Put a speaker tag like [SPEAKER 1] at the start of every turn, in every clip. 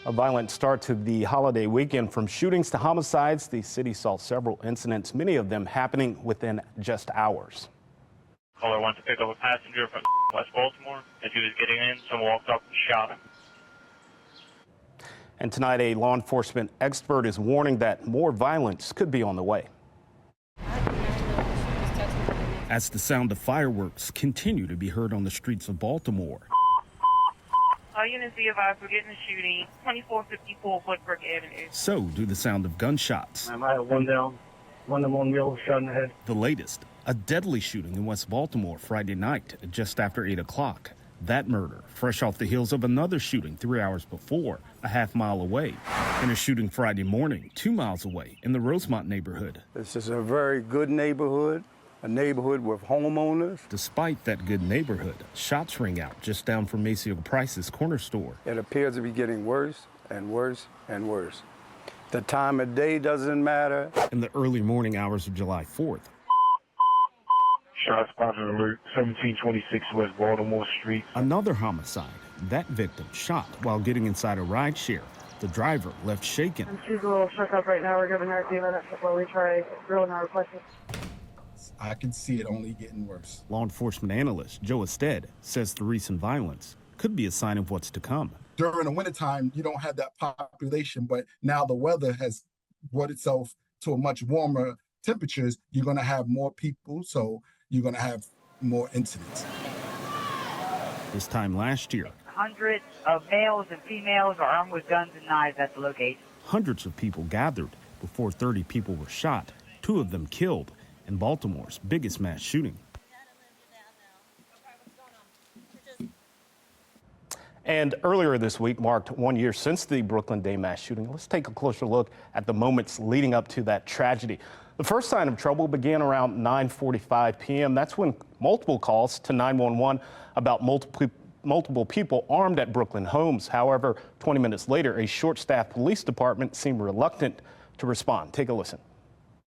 [SPEAKER 1] A violent start to the holiday weekend. From shootings to homicides, the city saw several incidents, many of them happening within just hours.
[SPEAKER 2] Caller wants to pick up a passenger from West Baltimore. As he was getting in, someone walked up and shot him.
[SPEAKER 1] And tonight, a law enforcement expert is warning that more violence could be on the way. As the sound of fireworks continue to be heard on the streets of Baltimore.
[SPEAKER 3] All units be advised, we're getting a shooting, 2454 Woodbrook Avenue.
[SPEAKER 1] So do the sound of gunshots.
[SPEAKER 4] I have one down, one wheel shot in the head.
[SPEAKER 1] The latest, a deadly shooting in West Baltimore Friday night, just after 8 o'clock. That murder, fresh off the heels of another shooting 3 hours before, a half-mile away. And a shooting Friday morning, 2 miles away in the Rosemont neighborhood.
[SPEAKER 5] This is a very good neighborhood. A neighborhood with homeowners.
[SPEAKER 1] Despite that good neighborhood, shots ring out just down from Maceo Price's corner store.
[SPEAKER 5] It appears to be getting worse and worse and worse. The time of day doesn't matter.
[SPEAKER 1] In the early morning hours of July 4th.
[SPEAKER 4] Shot spotted alert, 1726 West Baltimore Street.
[SPEAKER 1] Another homicide. That victim shot while getting inside a rideshare. The driver left shaken.
[SPEAKER 3] She's a little shook up right now. We're giving her a few minutes before we try drilling our questions.
[SPEAKER 6] I can see it only getting worse.
[SPEAKER 1] Law enforcement analyst Joe Ested says the recent violence could be a sign of what's to come.
[SPEAKER 6] During the wintertime, you don't have that population, but now the weather has brought itself to a much warmer temperatures. You're going to have more people, so you're going to have more incidents.
[SPEAKER 1] This time last year,
[SPEAKER 3] Hundreds of males and females are armed with guns and knives at the location.
[SPEAKER 1] hundreds of people gathered before 30 people were shot, 2 of them killed in Baltimore's biggest mass shooting. And earlier this week marked 1 year since the Brooklyn Day mass shooting. Let's take a closer look at the moments leading up to that tragedy. The first sign of trouble began around 9:45 p.m. That's when multiple calls to 911 about multiple people armed at Brooklyn homes. However, 20 minutes later, a short-staffed police department seemed reluctant to respond. Take a listen.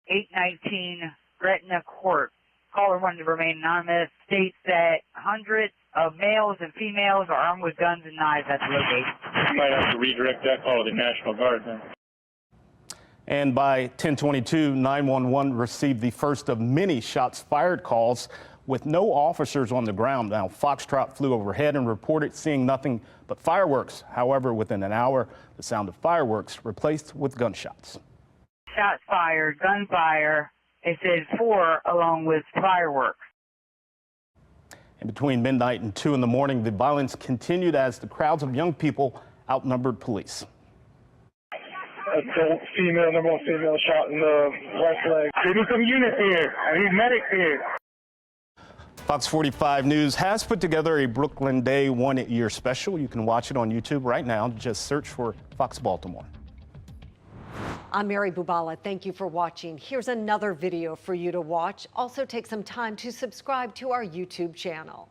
[SPEAKER 3] 819 Gretna Court. Caller wanted to remain anonymous. States that hundreds of males and females are armed with guns and knives at the location.
[SPEAKER 2] You might have to redirect that call to the National Guard then.
[SPEAKER 1] And by 10:22, 911 received the first of many shots fired calls with no officers on the ground. Now, Foxtrot flew overhead and reported seeing nothing but fireworks. However, within an hour, the sound of fireworks replaced with gunshots.
[SPEAKER 3] Shots fired, gunfire. It says 4 along with fireworks.
[SPEAKER 1] And between midnight and 2 in the morning, the violence continued as the crowds of young people outnumbered police.
[SPEAKER 4] Number one female shot in the left leg. There need some units here. I need medics here.
[SPEAKER 1] Fox 45 News has put together a Brooklyn Day 1 year special. You can watch it on YouTube right now. Just search for Fox Baltimore.
[SPEAKER 7] I'm Mary Bubala. Thank you for watching. Here's another video for you to watch. Also take some time to subscribe to our YouTube channel.